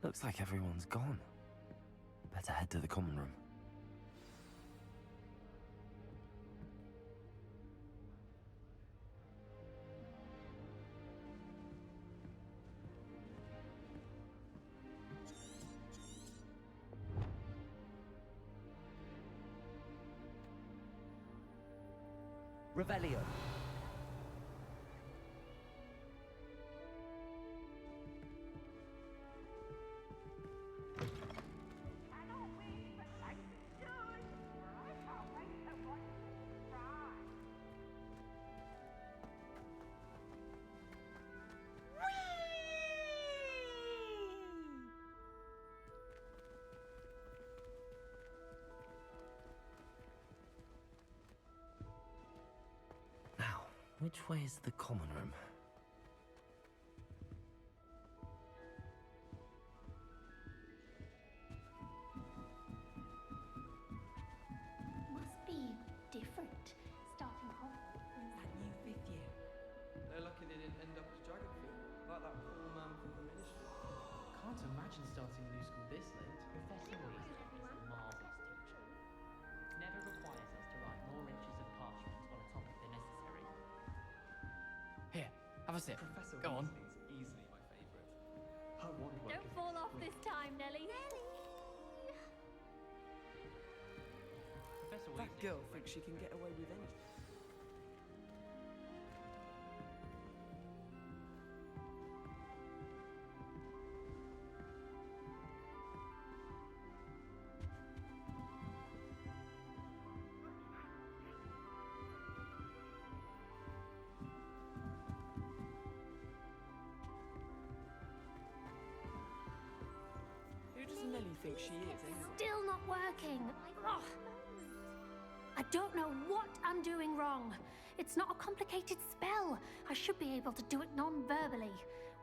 Looks like everyone's gone. Better head to the common room. Revelio. Which way is the common room? Must be different, starting off in That new fifth year. They're lucky they didn't end up as dragon field, like that poor man from the ministry. Can't imagine starting a new school this late. Professor Weasley is a marvellous teacher. Never requires us to write more inches of parchment on a topic than necessary. Here, have a sip. Professor Go on. Weasley's easily my favourite. Her wand work Don't is fall off this time, Nelly. Professor That Weasley girl thinks she can get away with anything. Who does Nelly think she is, anyway? Still not working. Ugh. I don't know what I'm doing wrong. It's not a complicated spell. I should be able to do it non-verbally.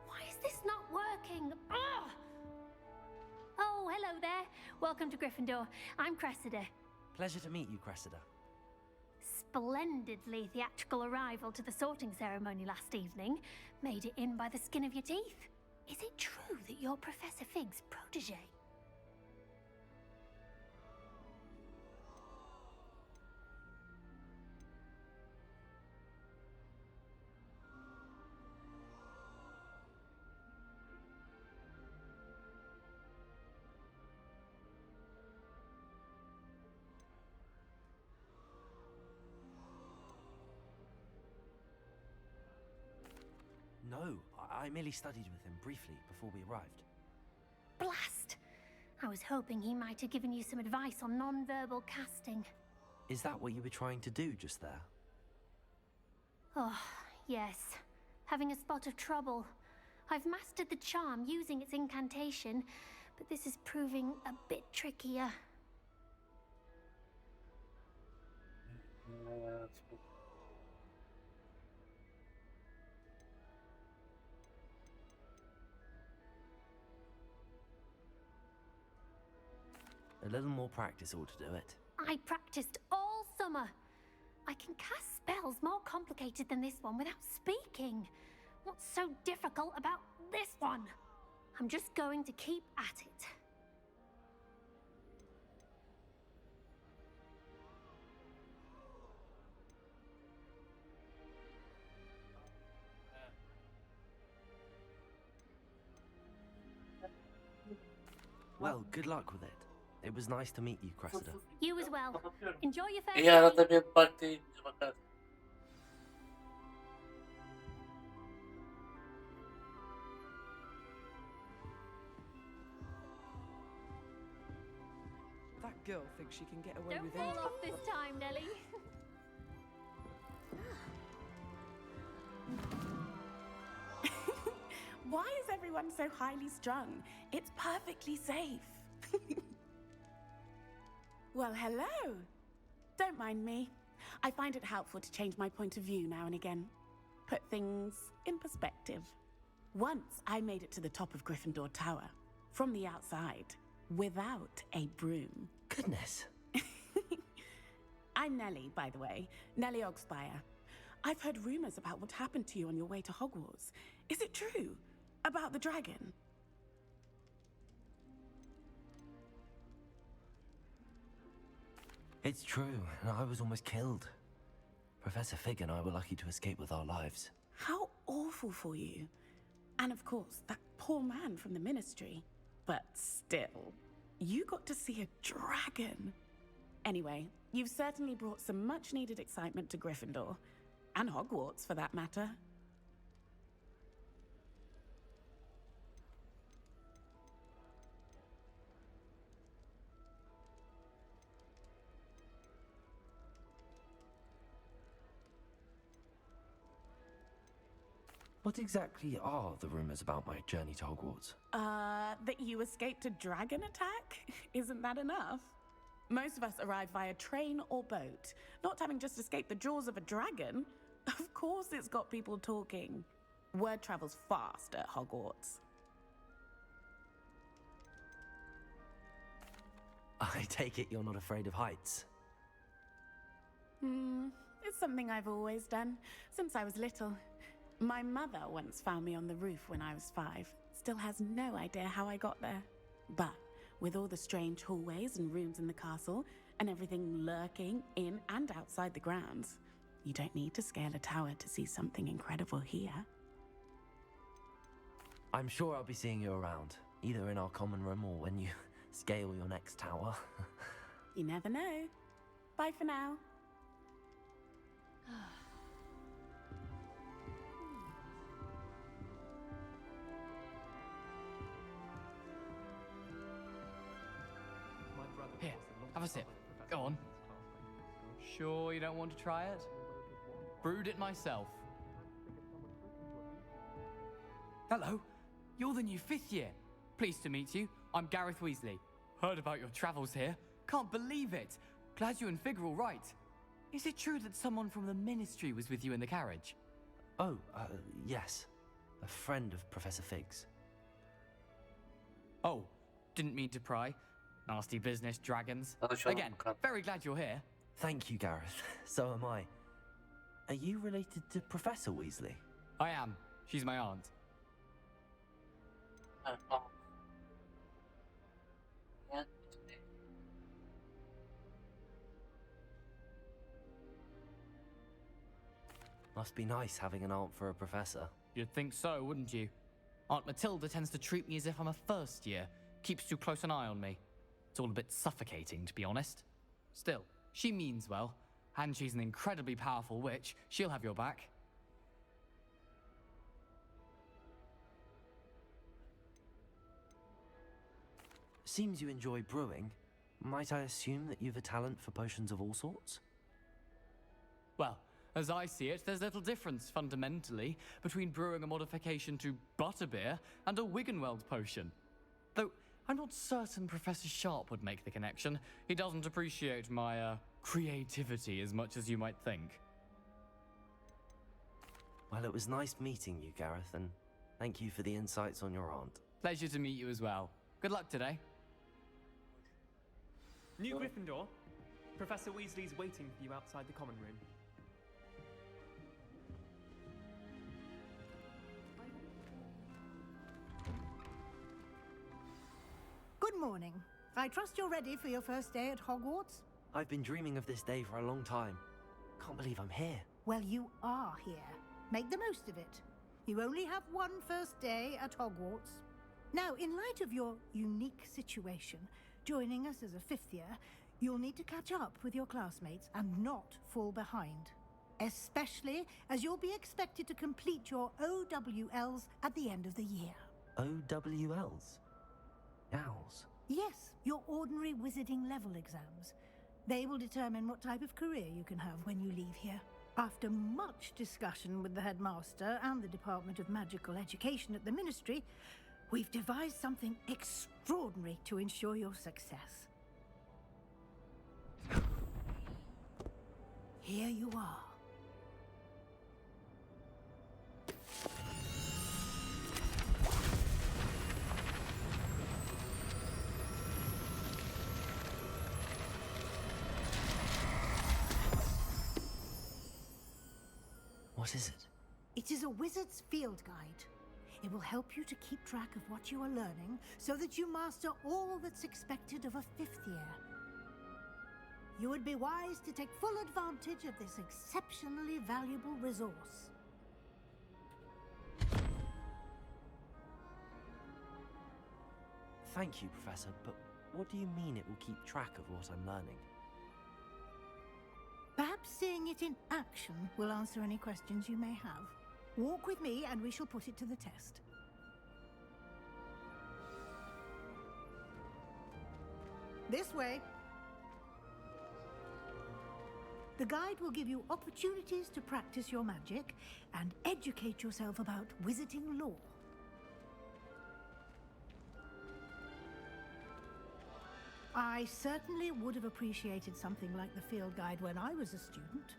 Why is this not working? Ugh. Oh, hello there. Welcome to Gryffindor. I'm Cressida. Pleasure to meet you, Cressida. Splendidly theatrical arrival to the sorting ceremony last evening. Made it in by the skin of your teeth. Is it true that you're Professor Fig's protege? No, I merely studied with him briefly before we arrived. Blast! I was hoping he might have given you some advice on non-verbal casting. Is that what you were trying to do just there? Oh, yes. Having a spot of trouble. I've mastered the charm using its incantation, but this is proving a bit trickier. A little more practice ought to do it. I practiced all summer. I can cast spells more complicated than this one without speaking. What's so difficult about this one? I'm just going to keep at it. Well, good luck with it. It was nice to meet you, Cressida. You as well. Enjoy your first İyi day. arada bir bak deyince bakar. That girl thinks she can get away Don't with fall anything. off this time, Nelly. Why is everyone so highly strung? It's perfectly safe. Well, hello. Don't mind me. I find it helpful to change my point of view now and again. Put things in perspective. Once I made it to the top of Gryffindor Tower, from the outside, without a broom. Goodness. I'm Nellie, by the way. Nellie Ogspire. I've heard rumors about what happened to you on your way to Hogwarts. Is it true? About the dragon? It's true, and I was almost killed. Professor Fig and I were lucky to escape with our lives. How awful for you. And of course, that poor man from the ministry. But still, you got to see a dragon. Anyway, you've certainly brought some much-needed excitement to Gryffindor. And Hogwarts, for that matter. What exactly are the rumors about my journey to Hogwarts? That you escaped a dragon attack? Isn't that enough? Most of us arrive via train or boat, not having just escaped the jaws of a dragon. Of course it's got people talking. Word travels fast at Hogwarts. I take it you're not afraid of heights. It's something I've always done, since I was little. My mother once found me on the roof when I was 5. Still has no idea how I got there. But with all the strange hallways and rooms in the castle, and everything lurking in and outside the grounds, you don't need to scale a tower to see something incredible here. I'm sure I'll be seeing you around, either in our common room or when you scale your next tower. You never know. Bye for now. My brother Here, was the have a sip. Professor Go on. Hiket Okuluna. Sure you don't want to try it? Brewed it myself. Hello, you're the new 5th year. Pleased to meet you. I'm Gareth Weasley. Heard about your travels here. Can't believe it. Glad you and Fig are all right. Is it true that someone from the ministry was with you in the carriage? Oh, yes. A friend of Professor Fig's. Oh, didn't mean to pry. Nasty business, dragons. Tanışıyor Again, bakalım. very glad you're here. Thank you, Gareth. So am I. Are you related to Professor Weasley? I am. She's my aunt. Ha, tamam. Yani, Must be nice having an aunt for a professor. You'd think so, wouldn't you? Aunt Matilda tends to treat me as if I'm a first year. Keeps too close an eye on me. It's all a bit suffocating, to be honest. Still, she means well. And she's an incredibly powerful witch. She'll have your back. Seems you enjoy brewing. Might I assume that you've a talent for potions of all sorts? Well, as I see it, there's little difference, fundamentally, between brewing a modification to butterbeer and a Wiggenweld potion. Though, I'm not certain Professor Sharp would make the connection. He doesn't appreciate my, creativity as much as you might think. Well, it was nice meeting you, Gareth, and thank you for the insights on your aunt. Pleasure to meet you as well. Good luck today. New Gryffindor, Professor Weasley's waiting for you outside the common room. Good morning. I trust you're ready for your first day at Hogwarts? I've been dreaming of this day for a long time. Can't believe I'm here. Well, you are here. Make the most of it. You only have one first day at Hogwarts. Now, in light of your unique situation, joining us as a 5th year, you'll need to catch up with your classmates and not fall behind. Especially as you'll be expected to complete your OWLs at the end of the year. OWLs? Owls? Yes, your ordinary wizarding level exams. They will determine what type of career you can have when you leave here. After much discussion with the headmaster and the Department of Magical Education at the Ministry, we've devised something extraordinary to ensure your success. Here you are. What is it? It is a wizard's field guide. It will help you to keep track of what you are learning so that you master all that's expected of a 5th year. you would be wise to take full advantage of this exceptionally valuable resource. Thank you, Professor, but what do you mean it will keep track of what I'm learning? Perhaps seeing it in action will answer any questions you may have. Walk with me and we shall put it to the test. This way. The guide will give you opportunities to practice your magic and educate yourself about wizarding lore. I certainly would have appreciated something like the field guide when I was a student.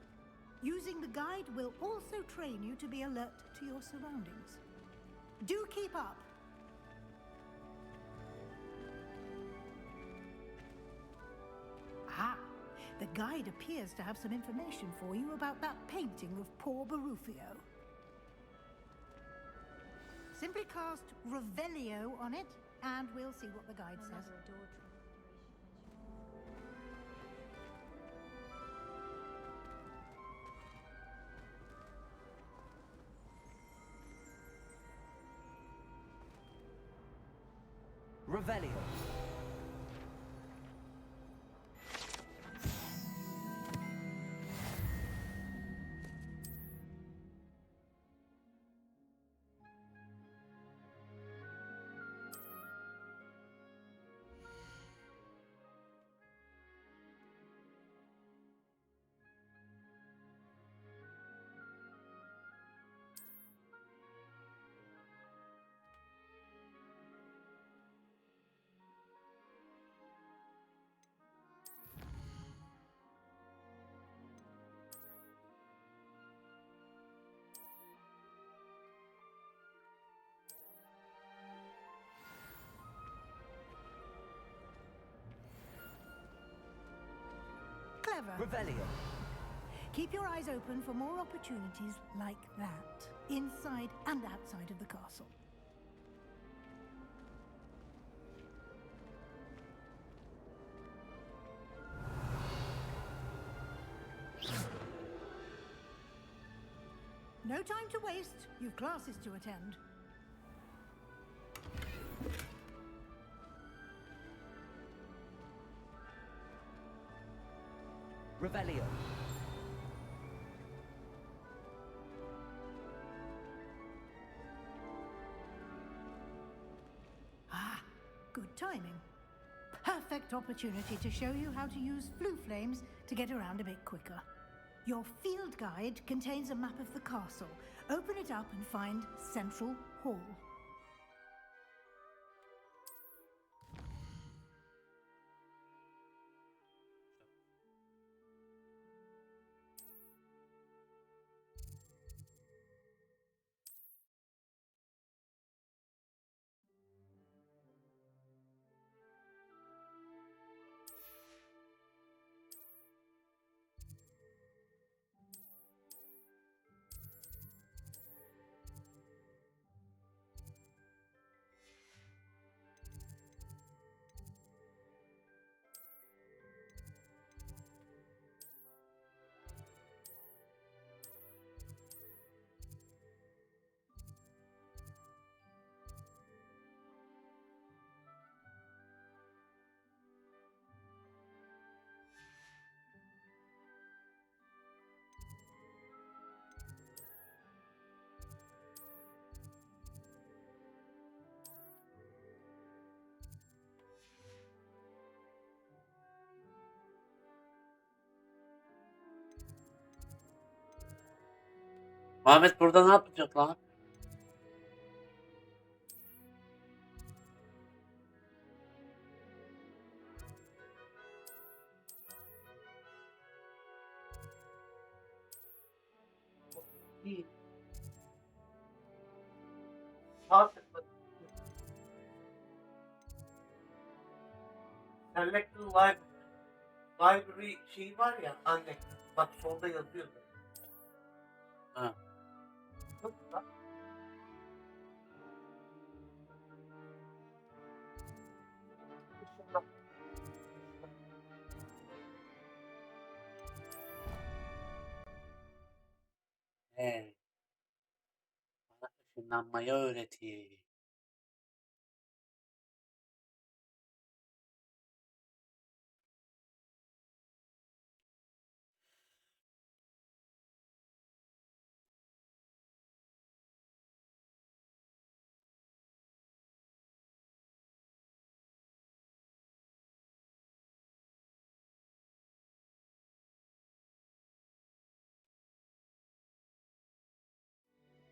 Using the guide will also train you to be alert to your surroundings. Do keep up! Ah, the guide appears to have some information for you about that painting of poor Barufio. Simply cast Revelio on it, and we'll see what the guide says. Revelio. Clever. Revelio. Keep your eyes open for more opportunities like that, inside and outside of the castle. No time to waste. You've classes to attend. Revelio. Ah, good timing. Perfect opportunity to show you how to use flue flames to get around a bit quicker. Your field guide contains a map of the castle. Open it up and find Central Hall. Ahmet burada ne yapacak lan? İyi. Artık Selected Library şeyi var ya anne. Bak solda yazıyordu. Ha. Yok lan. Işınlanmayı öğretiyor.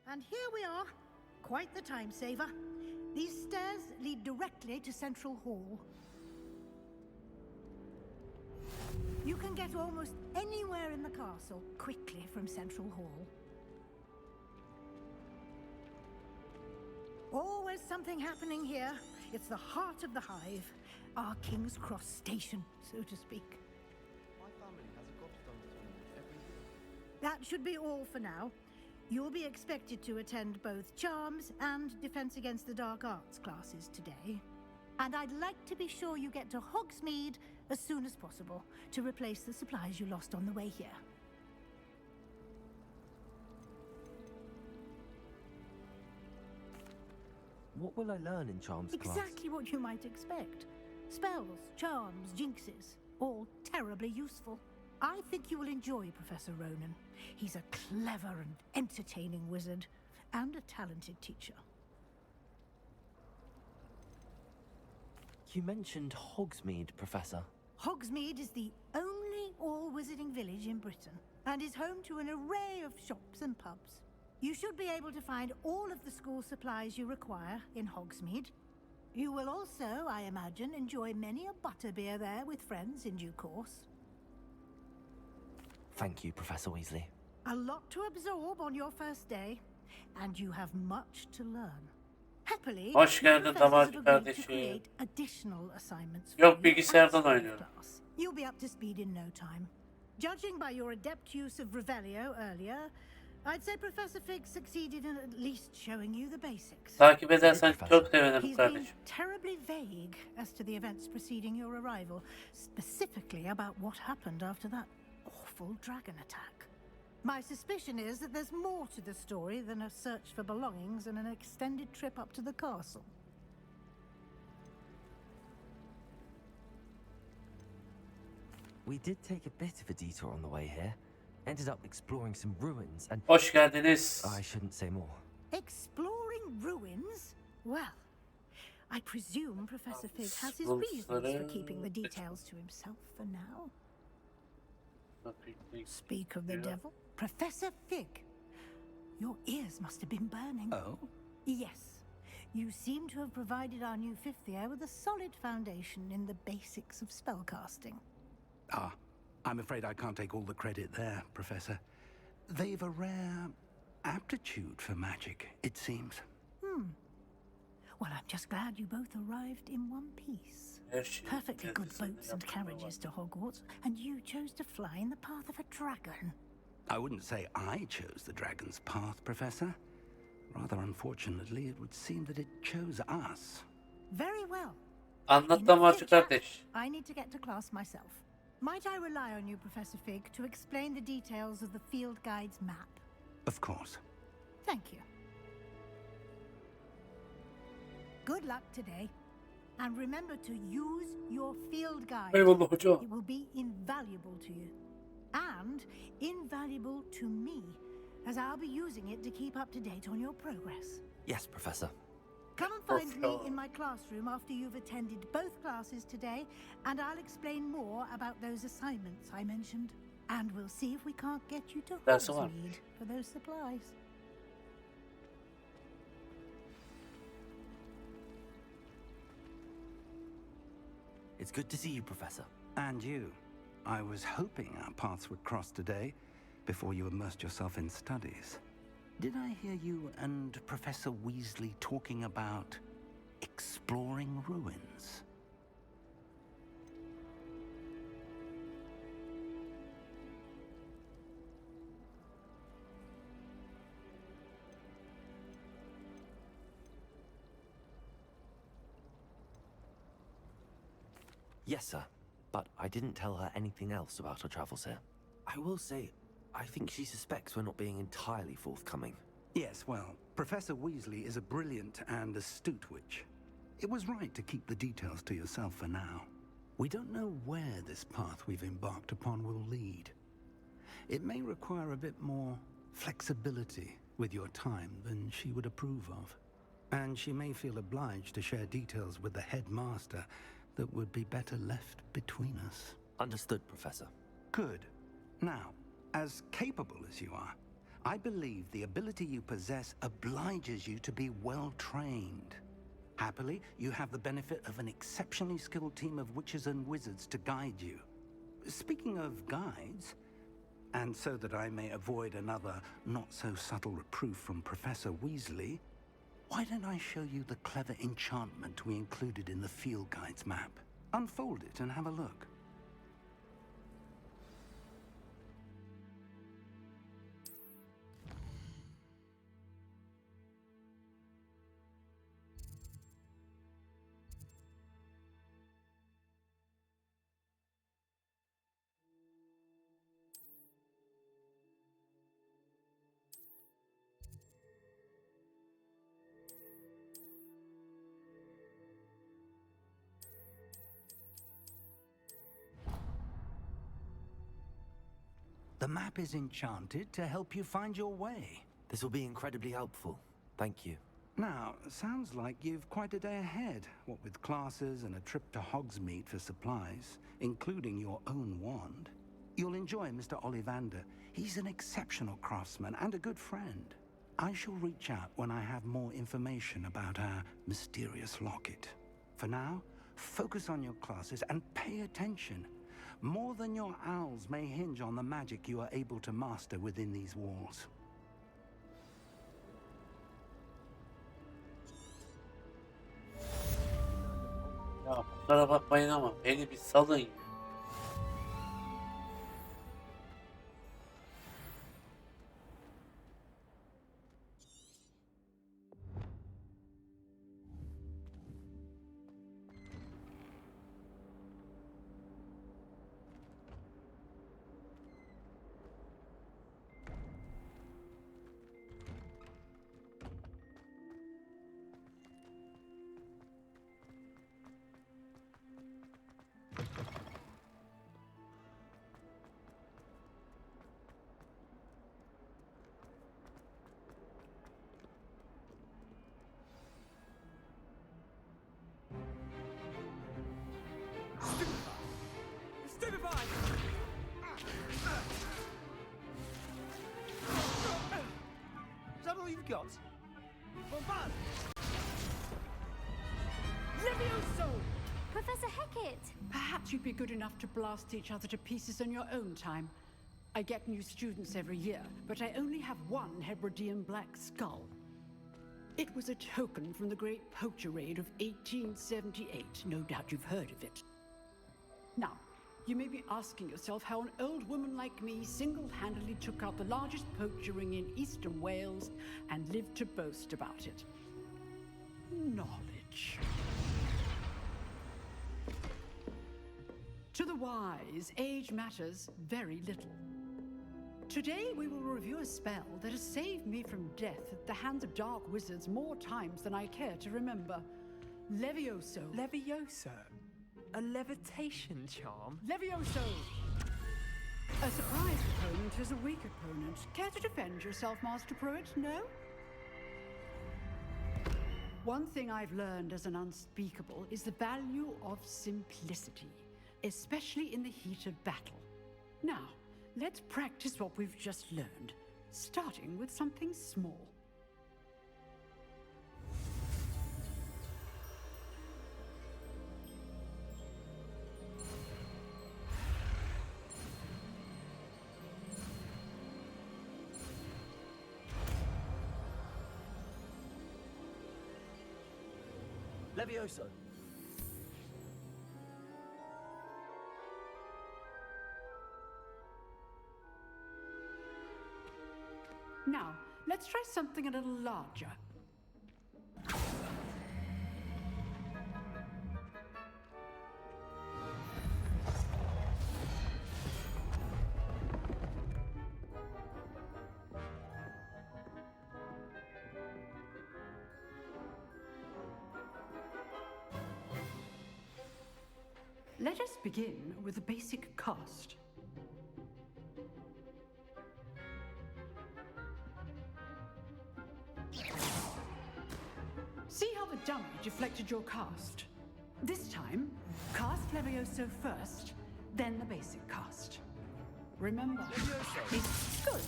And here we are. Quite the time saver. These stairs lead directly to Central Hall. You can get almost anywhere in the castle quickly from Central Hall. Always something happening here. It's the heart of the hive. Our King's Cross station, so to speak. My family has a gobstone tournament every year. That should be all for now. You'll be expected to attend both Charms and Defense Against the Dark Arts classes today. And I'd like to be sure you get to Hogsmeade as soon as possible to replace the supplies you lost on the way here. What will I learn in Charms class? Exactly what you might expect. Spells, charms, jinxes, all terribly useful. I think you will enjoy Professor Ronan. He's a clever and entertaining wizard, and a talented teacher. You mentioned Hogsmeade, Professor. Hogsmeade is the only all-wizarding village in Britain, and is home to an array of shops and pubs. You should be able to find all of the school supplies you require in Hogsmeade. You will also, I imagine, enjoy many a butterbeer there with friends in due course. Thank you, Professor Weasley. A lot to absorb on your first day, and you have much to learn. Happily, Hoş your geldin professors Damarcı have agreed to kardeşim. create additional assignments for Yok, you bilgisayardan outside of oynuyorum. class. You'll be up to speed in no time. Judging by your adept use of Revelio earlier, I'd say Professor Fig succeeded in at least showing you the basics. Takip edersen çok sevinirim He's been kardeşim. terribly vague as to the events preceding your arrival, specifically about what happened after that awful dragon attack. My suspicion is that there's more to the story than a search for belongings and an extended trip up to the castle. We did take a bit of a detour on the way here. Ended up exploring some ruins and... Hoş geldiniz. I shouldn't say more. Exploring ruins? Well, I presume Professor Fig has his reasons for keeping the details to himself for now. Speak of the devil. Professor Fig, your ears must have been burning. Oh? Yes. You seem to have provided our new fifth year with a solid foundation in the basics of spellcasting. Ah, I'm afraid I can't take all the credit there, Professor. They've a rare aptitude for magic, it seems. Well, I'm just glad you both arrived in one piece. Perfectly good boats and carriages to Hogwarts, and you chose to fly in the path of a dragon. I wouldn't say I chose the dragon's path, Professor. Rather unfortunately, it would seem that it chose us. Very well. Anlat In Damarcı future, kardeş. I need to get to class myself. Might I rely on you, Professor Fig, to explain the details of the field guide's map? Of course. Thank you. Good luck today. And remember to use your field guide. Eyvallah hocam. It will be invaluable to you. And invaluable to me, as I'll be using it to keep up to date on your progress. Yes, Professor. Come and find me in my classroom after you've attended both classes today, and I'll explain more about those assignments I mentioned. And we'll see if we can't get you to That's all. Hogsmeade for those supplies. It's good to see you, Professor. And you. I was hoping our paths would cross today, before you immersed yourself in studies. Did I hear you and Professor Weasley talking about exploring ruins? Yes, sir. But I didn't tell her anything else about our travels here. I will say, I think she suspects we're not being entirely forthcoming. Yes, well, Professor Weasley is a brilliant and astute witch. It was right to keep the details to yourself for now. We don't know where this path we've embarked upon will lead. It may require a bit more flexibility with your time than she would approve of. And she may feel obliged to share details with the headmaster that would be better left between us. Understood, Professor. Good. Now, as capable as you are, I believe the ability you possess obliges you to be well trained. Happily, you have the benefit of an exceptionally skilled team of witches and wizards to guide you. Speaking of guides, and so that I may avoid another not-so-subtle reproof from Professor Weasley, why don't I show you the clever enchantment we included in the field guide's map? Unfold it and have a look. The map is enchanted to help you find your way. This will be incredibly helpful. Thank you. Now, sounds like you've quite a day ahead, what with classes and a trip to Hogsmeade for supplies, including your own wand. You'll enjoy Mr. Ollivander. He's an exceptional craftsman and a good friend. I shall reach out when I have more information about our mysterious locket. For now, focus on your classes and pay attention. More than your owls may hinge on the magic you are able to master within these walls. Ya bunlara bakmayın ama beni bir salın ya. Stupefy! Is that all you've got? Bombard! Levioso! Professor Hiket! Perhaps you'd be good enough to blast each other to pieces in your own time. I get new students every year, but I only have one Hebridean black skull. It was a token from the Great Poacher Raid of 1878. No doubt you've heard of it. Now, you may be asking yourself how an old woman like me single-handedly took out the largest poacher ring in eastern Wales and lived to boast about it. Knowledge. To the wise, age matters very little. Today we will review a spell that has saved me from death at the hands of dark wizards more times than I care to remember. Levioso. Levioso? A levitation charm? Levioso! A surprise opponent is a weak opponent. Care to defend yourself, Master Pruitt? No? One thing I've learned as an unspeakable is the value of simplicity, especially in the heat of battle. Now, let's practice what we've just learned, starting with something small. Levioso! Now, let's try something a little larger. Let us begin with the basic cast. See how the dummy deflected your cast? This time, cast Levioso first, then the basic cast. Remember, it's good.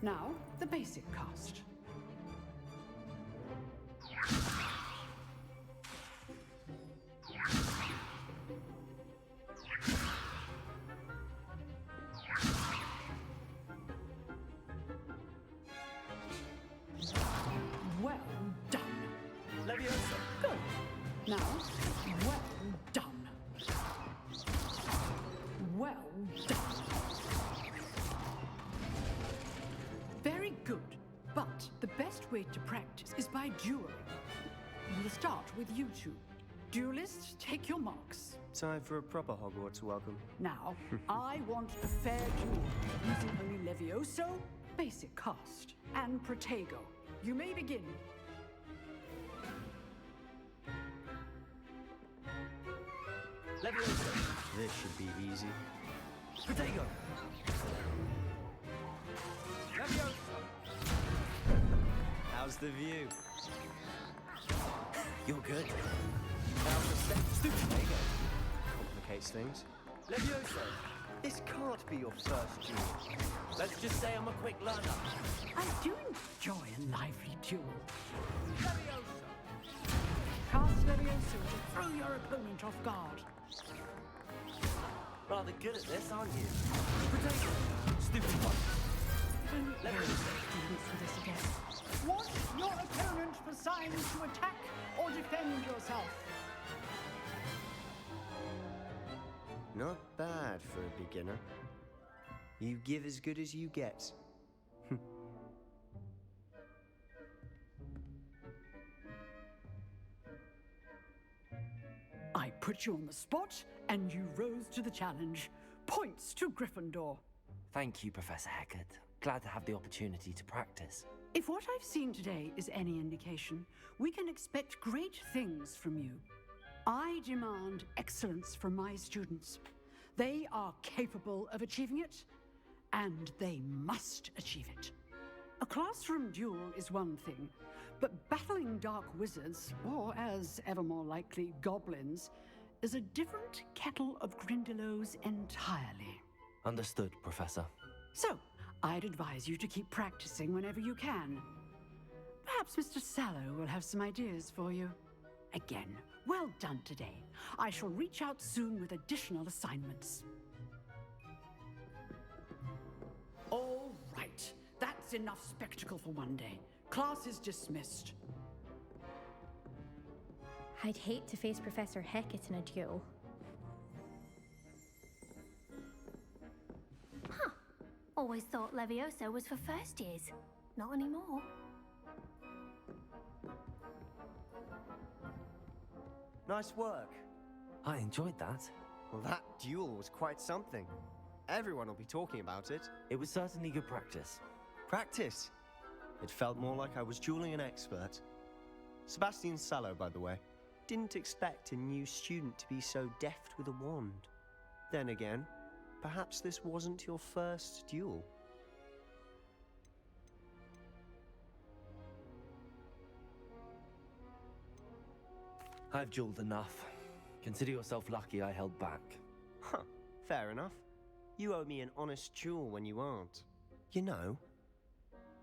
Now, the basic cast. Well done. Leviosa. Good. Now, well done. Well done. Very good. But the best way to practice is by dueling. We'll start with you two. Duelists, take your marks. Time for a proper Hogwarts welcome. Now, I want a fair duel, using only Levioso, basic cast, and Protego. You may begin. Leviosa. This should be easy. Protego. Leviosa. How's the view? You're good. How's the step? Stupid Protego. Complicates things. Leviosa. This can't be your first duel. Let's just say I'm a quick learner. I do enjoy a lively duel. Leviosa. Cast Levioso to throw your opponent off guard. Rather good at this, aren't you? Protego. Stupid one. Don't worry, students, for this again. Watch your opponent for signs to attack or defend yourself. Not bad for a beginner. You give as good as you get. I put you on the spot, and you rose to the challenge. Points to Gryffindor. Thank you, Professor Hiket. Glad to have the opportunity to practice. If what I've seen today is any indication, we can expect great things from you. I demand excellence from my students. They are capable of achieving it, and they must achieve it. A classroom duel is one thing, but battling dark wizards, or as ever more likely, goblins, is a different kettle of Grindylows entirely. Understood, Professor. So, I'd advise you to keep practicing whenever you can. Perhaps Mr. Sallow will have some ideas for you. Again, well done today. I shall reach out soon with additional assignments. All right, that's enough spectacle for one day. Class is dismissed. I'd hate to face Professor Hiket in a duel. Huh. Always thought Levioso was for first years. Not anymore. Nice work. I enjoyed that. Well, that duel was quite something. Everyone will be talking about it. It was certainly good practice. Practice? It felt more like I was dueling an expert. Sebastian Sallow, by the way. Didn't expect a new student to be so deft with a wand. Then again, perhaps this wasn't your first duel. I've dueled enough. Consider yourself lucky I held back. Huh, fair enough. You owe me an honest duel when you aren't. You know,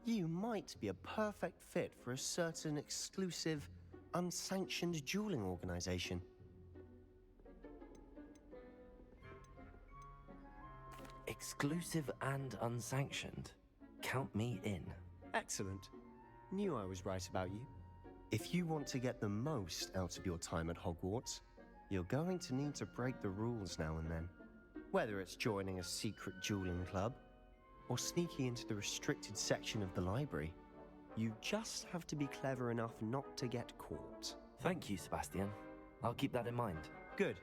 you might be a perfect fit for a certain exclusive, unsanctioned dueling organization. Exclusive and unsanctioned. Count me in. Excellent. Knew I was right about you. If you want to get the most out of your time at Hogwarts, you're going to need to break the rules now and then. Whether it's joining a secret dueling club, or sneaking into the restricted section of the library, you just have to be clever enough not to get caught. Thank you, Sebastian. I'll keep that in mind. Good.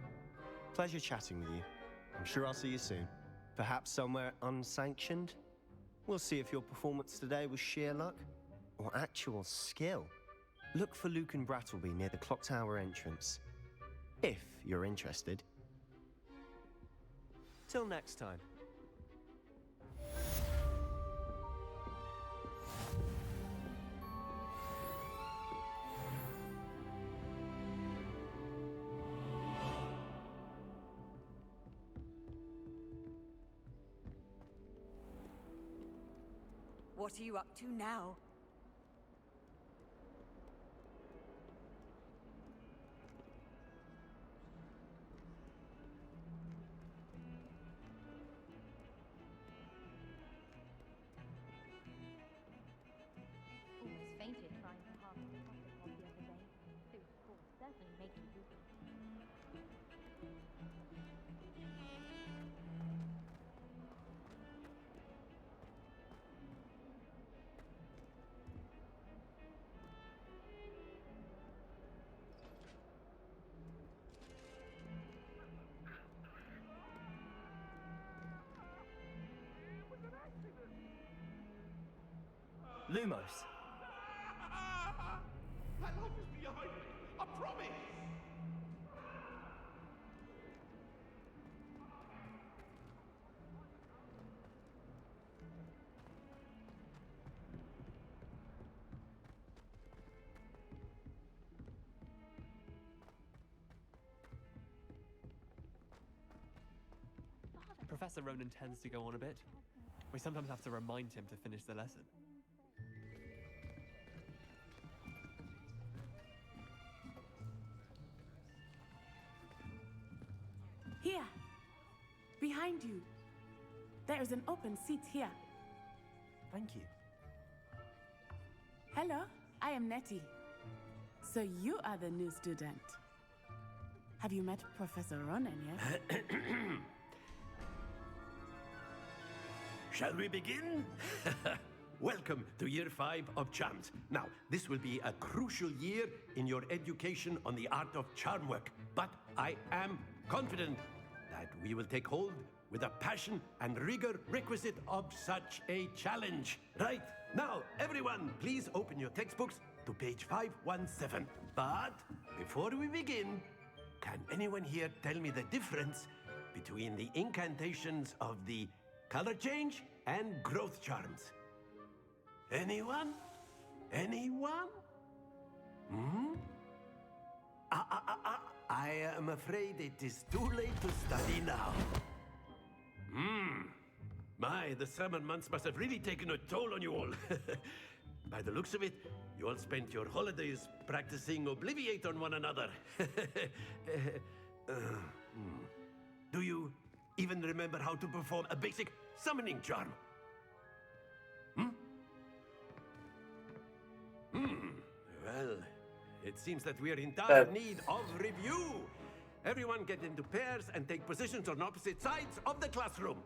Pleasure chatting with you. I'm sure I'll see you soon. Perhaps somewhere unsanctioned? We'll see if your performance today was sheer luck or actual skill. Look for Luke and Brattleby near the clock tower entrance. If you're interested. Till next time. What are you up to now? Almost fainted trying to harvest the pocket pod the other day. Those balls certainly make you droopy. Lumos. My life is behind me. I promise. Professor Ronan tends to go on a bit. We sometimes have to remind him to finish the lesson. Here, behind you. There is an open seat here. Thank you. Hello, I am Nettie. So you are the new student. Have you met Professor Ronan yet? Shall we begin? Welcome to year 5 of charms. Now, this will be a crucial year in your education on the art of charm work, but I am confident that we will take hold with the passion and rigor requisite of such a challenge. Right, now, everyone, please open your textbooks to page 517. But before we begin, can anyone here tell me the difference between the incantations of the color change and growth charms? Anyone? Anyone? Hmm? I am afraid it is too late to study now. My, the summer months must have really taken a toll on you all. By the looks of it, you all spent your holidays practicing Obliviate on one another. Do you even remember how to perform a basic summoning charm? Well, it seems that we are in dire need of review. Everyone get into pairs and take positions on opposite sides of the classroom.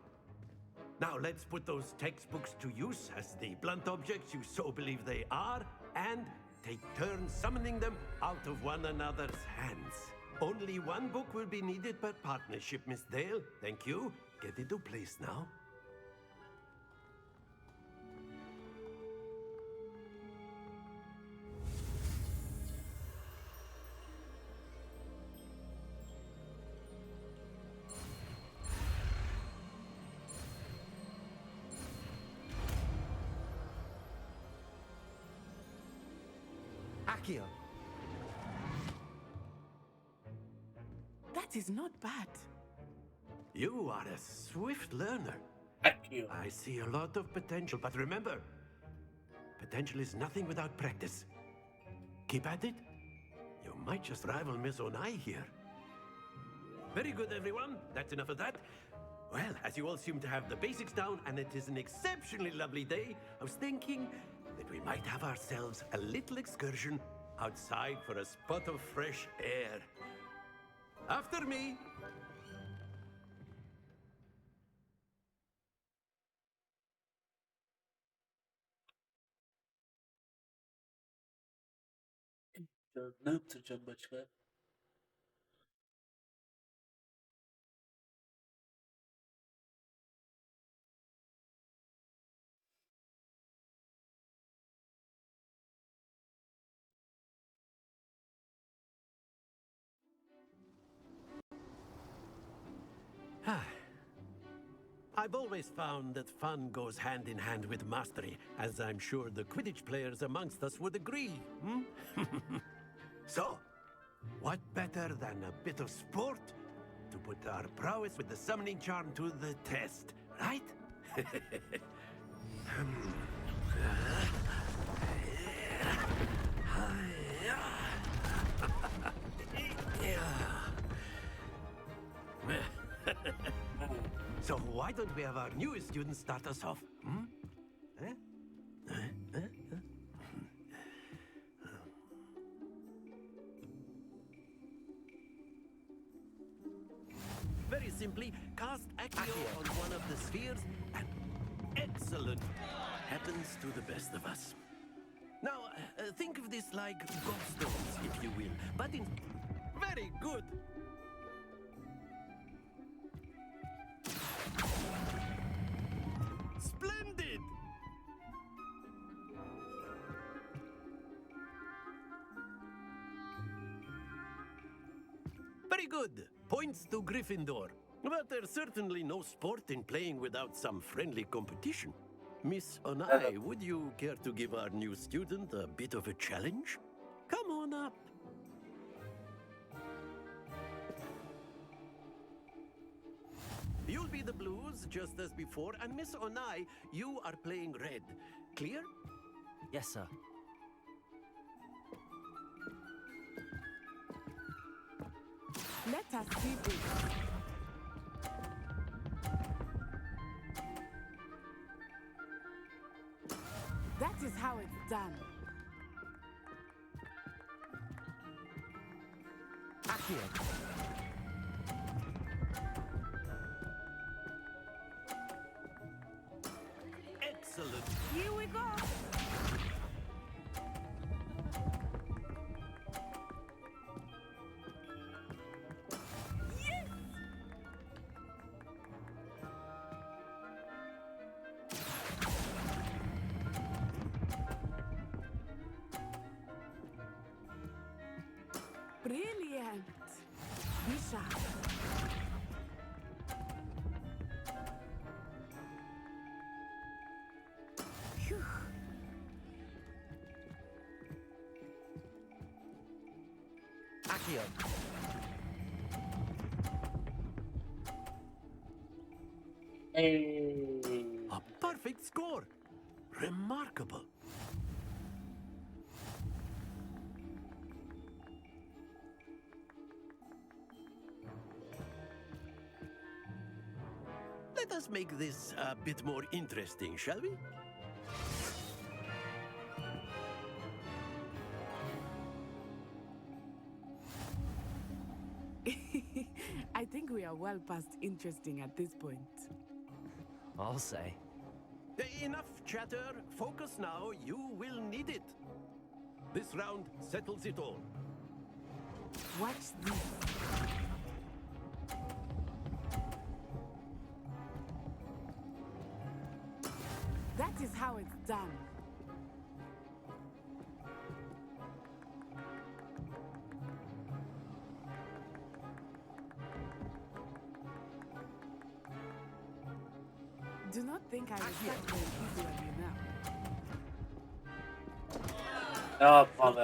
Now let's put those textbooks to use as the blunt objects you so believe they are, and take turns summoning them out of one another's hands. Only one book will be needed per partnership, Miss Dale. Thank you. Get into place now. Accio. That is not bad. You are a swift learner. I see a lot of potential, but remember, potential is nothing without practice. Keep at it. You might just rival Miss Onai here. Very good, everyone. That's enough of that. Well, as you all seem to have the basics down, and it is an exceptionally lovely day, I was thinking that we might have ourselves a little excursion outside for a spot of fresh air. After me. Ne yaptıracağım başka? I've always found that fun goes hand in hand with mastery, as I'm sure the Quidditch players amongst us would agree. So, what better than a bit of sport to put our prowess with the summoning charm to the test, right? So why don't we have our newest student start us off? Very simply, cast Accio on one of the spheres, and excellent happens to the best of us. Now, think of this like gobstones, if you will, but in... Very good! Splendid! Very good. Points to Gryffindor. But there's certainly no sport in playing without some friendly competition. Miss Onai, would you care to give our new student a bit of a challenge? Come on up. You'll be the blues, just as before, and Miss Onai, you are playing red. Clear? Yes, sir. Let us see this. That is how it's done. Accio. Excellent. Here we go. Yes! Brilliant. Bishop. Phew. Accio. A perfect score. Remarkable. Let us make this a bit more interesting, shall we? I think we are well past interesting at this point. I'll say. Enough chatter. Focus now. You will need it. This round settles it all. Watch this. That is how it's done. Do not think I was that going easy on you now. Yapma be.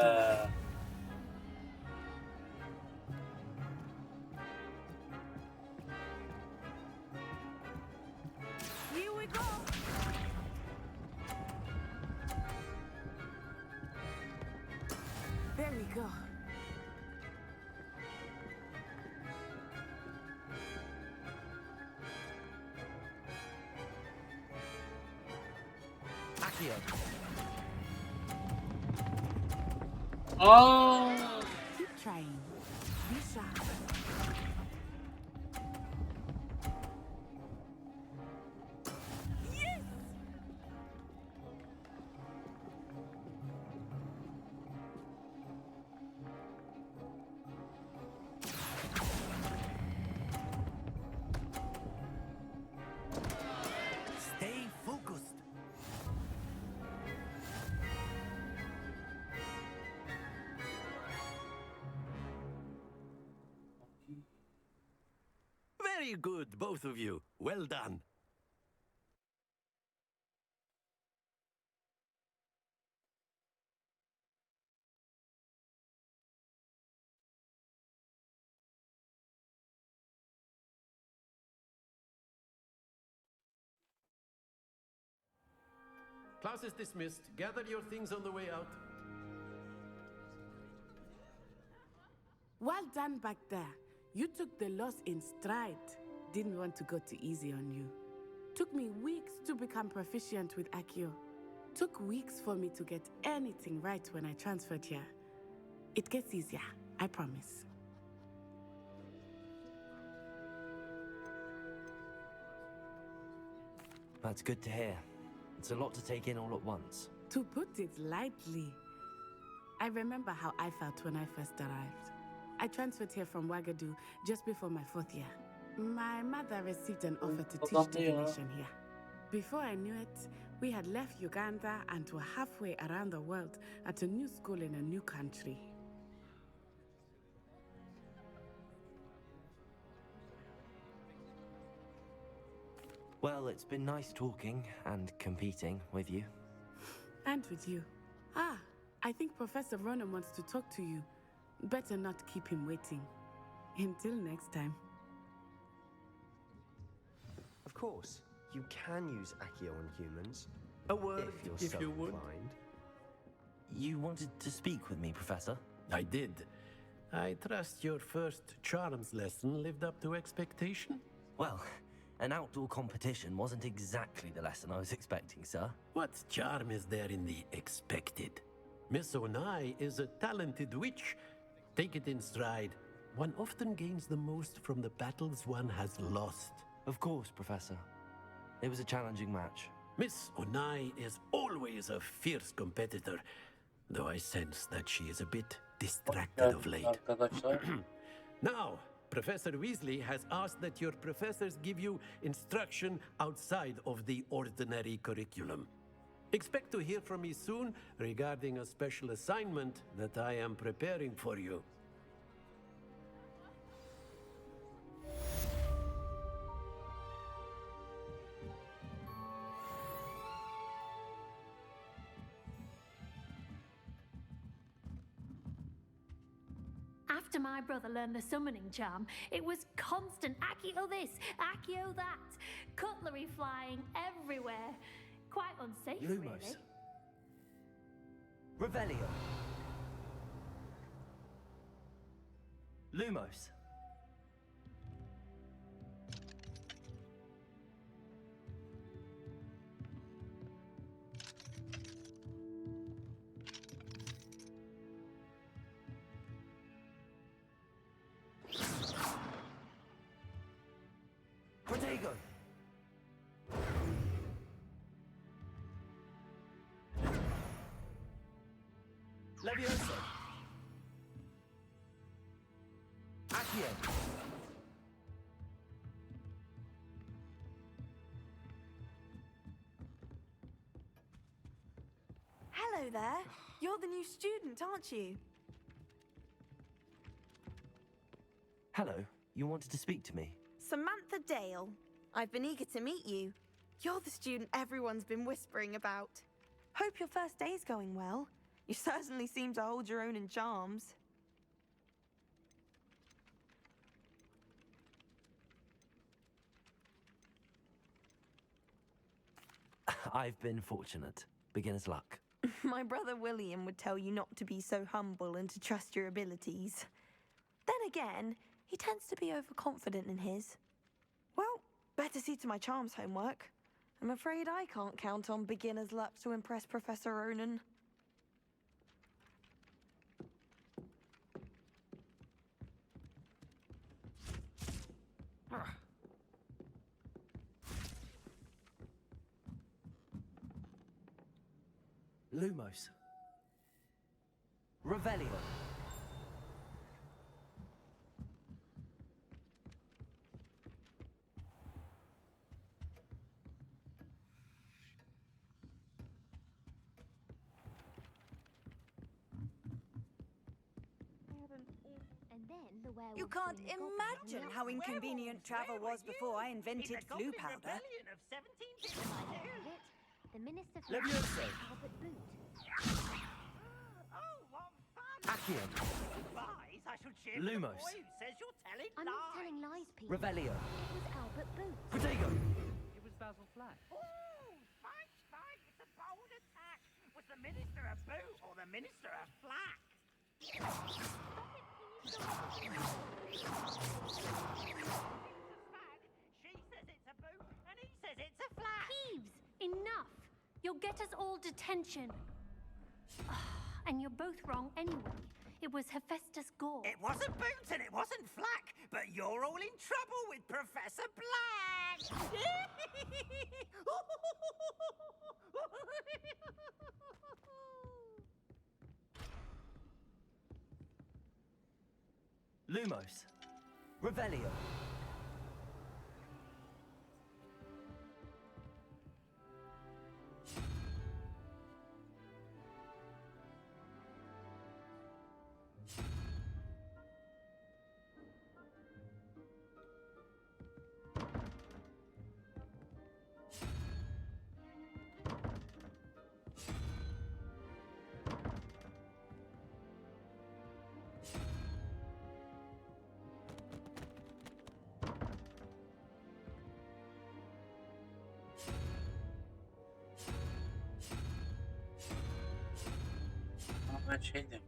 Here we go. There we go. Accio. Aa! Keep trying. Be sharp. Yes! Stay focused. Very good, both of you. Well done. class is dismissed. Gather your things on the way out. Well done back there. You took the loss in stride. Didn't want to go too easy on you. Took me weeks to become proficient with Accio. Took weeks for me to get anything right when I transferred here. It gets easier, I promise. That's good to hear. It's a lot to take in all at once. To put it lightly, I remember how I felt when I first arrived. I transferred here from Ouagadougou just before my 4th year. My mother received an offer to teach divination here. Before I knew it, we had left Uganda and were halfway around the world at a new school in a new country. Well, it's been nice talking and competing with you. And with you. Ah, I think Professor Ronan wants to talk to you. Better not keep him waiting. Until next time. Of course, you can use Accio on humans. A word, if you're if so you would. inclined. You wanted to speak with me, Professor? I did. I trust your first charms lesson lived up to expectation? Well, an outdoor competition wasn't exactly the lesson I was expecting, sir. What charm is there in the expected? Miss Onai is a talented witch. Take it in stride. One often gains the most from the battles one has lost. Of course, Professor. It was a challenging match. Miss Onai is always a fierce competitor, though I sense that she is a bit distracted of late. Now, Professor Weasley has asked that your professors give you instruction outside of the ordinary curriculum. Expect to hear from me soon regarding a special assignment that I am preparing for you. After my brother learned the summoning charm, it was constant Accio this, Accio that, cutlery flying everywhere. Quite unsafe, Lumos. really. Revelio. Lumos. Protego. Levioso. Accio. Hello there. You're the new student, aren't you? Hello, you wanted to speak to me? Samantha Dale. I've been eager to meet you. You're the student everyone's been whispering about. Hope your first day's going well. You certainly seem to hold your own in charms. I've been fortunate. Beginner's luck. My brother William would tell you not to be so humble and to trust your abilities. Then again, he tends to be overconfident in his. Well, better see to my charms homework. I'm afraid I can't count on beginner's luck to impress Professor Ronan. Lumos. Revelio. You can't imagine how inconvenient travel was before I invented flu powder. The Minister for Levioso. Albert Boot. Accio. Lumos. I'm not telling lies, Pete. Revelio. It was Albert Boot. Protego. It was Basil Flack. Oh, thanks, it's a bold Was the minister a boot or the minister a flack? She says it's a boot and he says it's a flack. Peeves, enough. You'll get us all detention. And you're both wrong anyway. It was Hephaestus Gore. It wasn't boot and it wasn't flack, but you're all in trouble with Professor Black. Lumos. Revelio. Ama ben şeydim.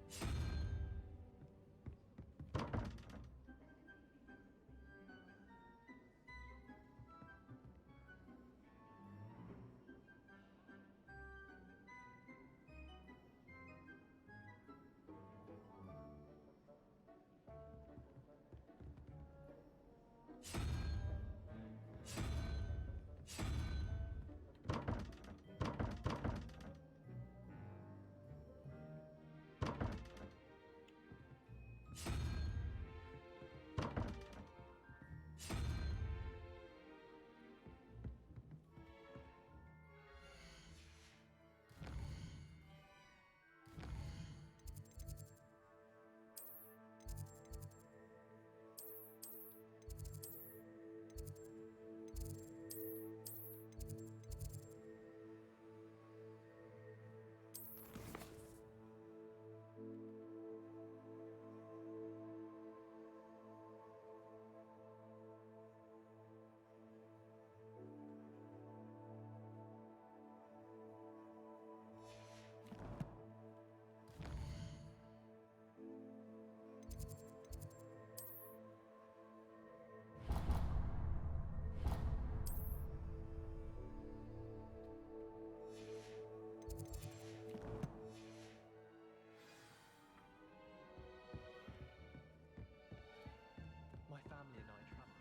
My family and I traveled.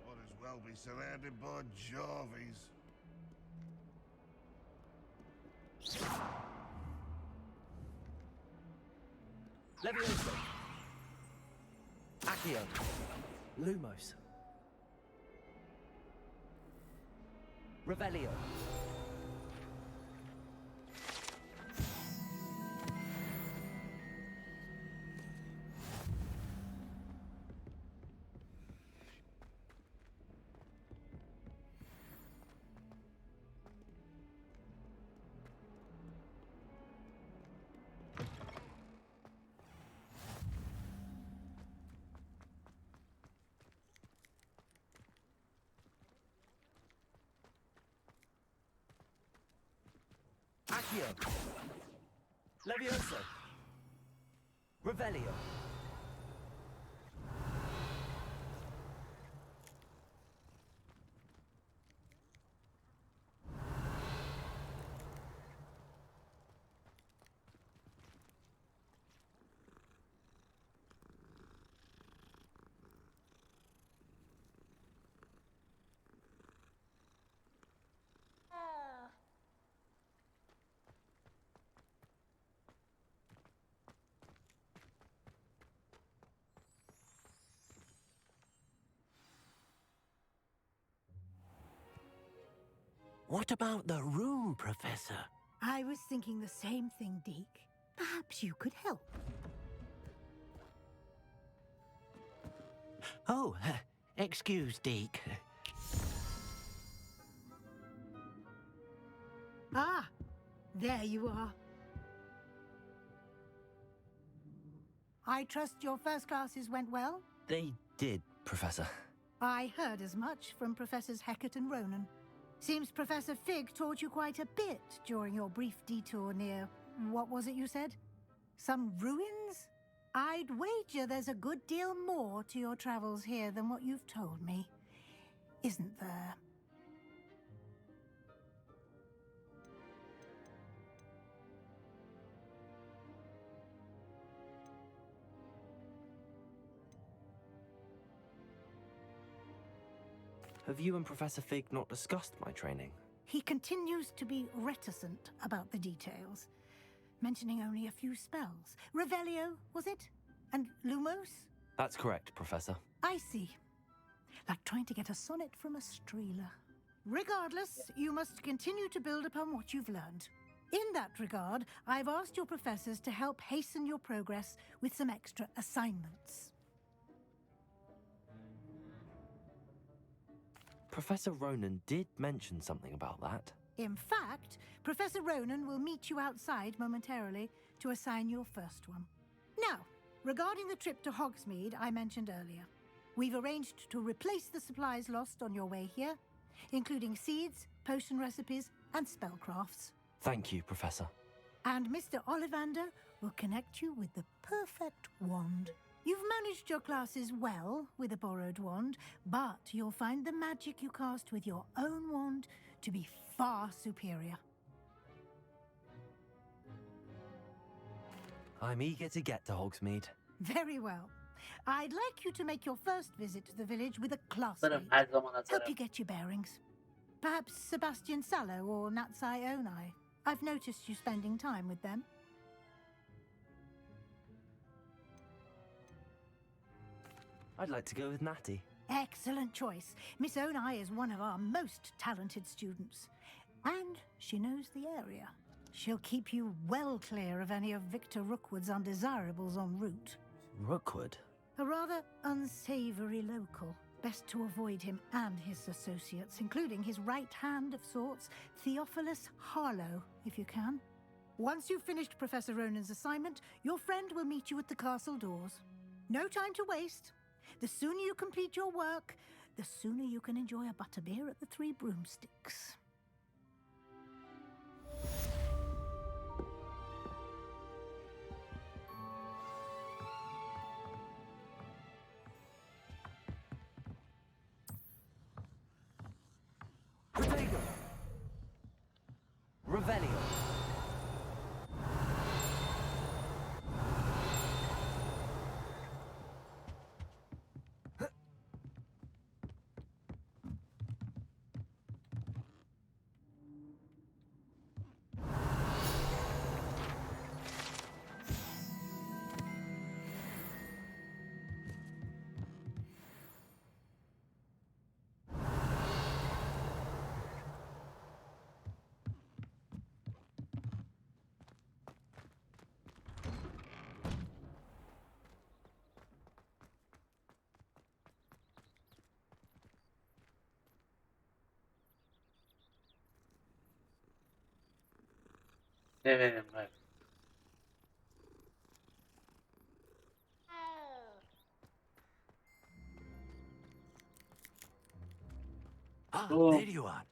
Might as well be surrounded by Jarvies. Levioso. Accio. Lumos. Revelio. Accio. Levioso. Revelio. What about the room, Professor? I was thinking the same thing, Deke. Perhaps you could help. Oh, excuse, Deke. Ah, there you are. I trust your first classes went well? They did, Professor. I heard as much from Professors Hiket and Ronan. Seems Professor Fig taught you quite a bit during your brief detour near... what was it you said? Some ruins? I'd wager there's a good deal more to your travels here than what you've told me. Isn't there? Have you and Professor Fig not discussed my training? He continues to be reticent about the details, mentioning only a few spells. Revelio, was it? And Lumos? That's correct, Professor. I see. Like trying to get a sonnet from a streeler. Regardless, you must continue to build upon what you've learned. In that regard, I've asked your professors to help hasten your progress with some extra assignments. Professor Ronan did mention something about that. In fact, Professor Ronan will meet you outside momentarily to assign your first one. Now, regarding the trip to Hogsmeade I mentioned earlier, we've arranged to replace the supplies lost on your way here, including seeds, potion recipes, and spellcrafts. Thank you, Professor. And Mr. Ollivander will connect you with the perfect wand. You've managed your classes well with a borrowed wand, but you'll find the magic you cast with your own wand to be far superior. I'm eager to get to Hogsmeade. Very well. I'd like you to make your first visit to the village with a Hazırım, classmate. her zaman Help hazırım. you get your bearings. Perhaps Sebastian Sallow or Natsai Onai. I've noticed you spending time with them. I'd like to go with Natty. Excellent choice. Miss Onai is one of our most talented students. And she knows the area. She'll keep you well clear of any of Victor Rookwood's undesirables en route. Rookwood? A rather unsavory local. Best to avoid him and his associates, including his right hand of sorts, Theophilus Harlow, if you can. Once you've finished Professor Ronan's assignment, your friend will meet you at the castle doors. No time to waste. The sooner you complete your work, the sooner you can enjoy a butterbeer at the Three Broomsticks. Protego! Revelio! Severim ben. Ah, Oh. there you are.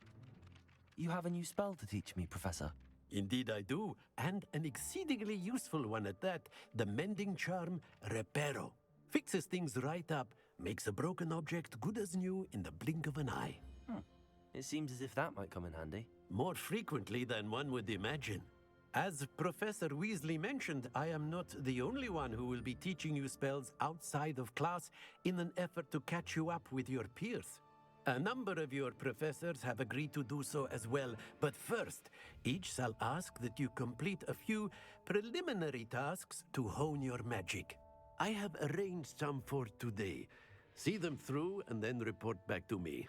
You have a new spell to teach me, Professor. Indeed I do, and an exceedingly useful one at that. The mending charm, Reparo. Fixes things right up, makes a broken object good as new in the blink of an eye. It seems as if that might come in handy. More frequently than one would imagine. As Professor Weasley mentioned, I am not the only one who will be teaching you spells outside of class in an effort to catch you up with your peers. A number of your professors have agreed to do so as well, but first, each shall ask that you complete a few preliminary tasks to hone your magic. I have arranged some for today. See them through and then report back to me.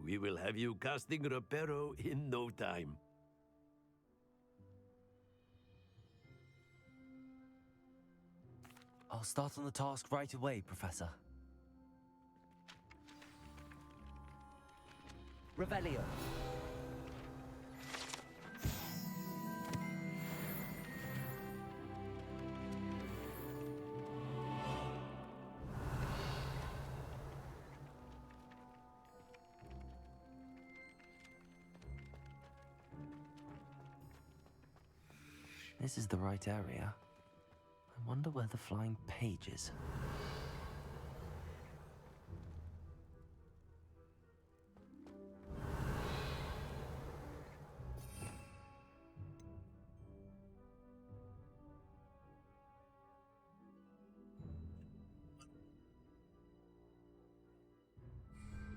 We will have you casting Reparo in no time. I'll start on the task right away, Professor. Revelio. This is the right area. I wonder where the flying page is.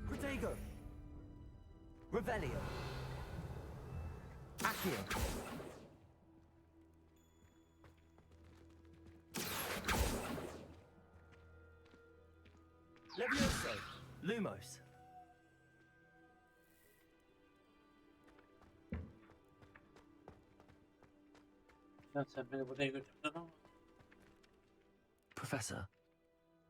Protego! Revelio! Accio! Levioso! Lumos! Sen beni buraya götürdün ama. Professor,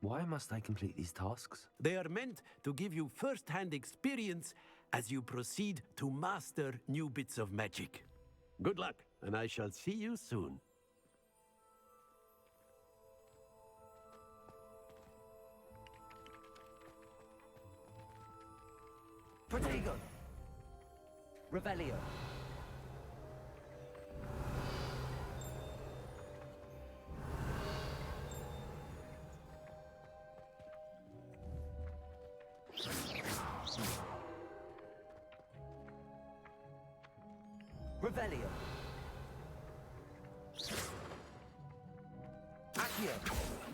why must I complete these tasks? They are meant to give you first-hand experience as you proceed to master new bits of magic. Good luck, and I shall see you soon. Protego! Revelio! Revelio! Accio!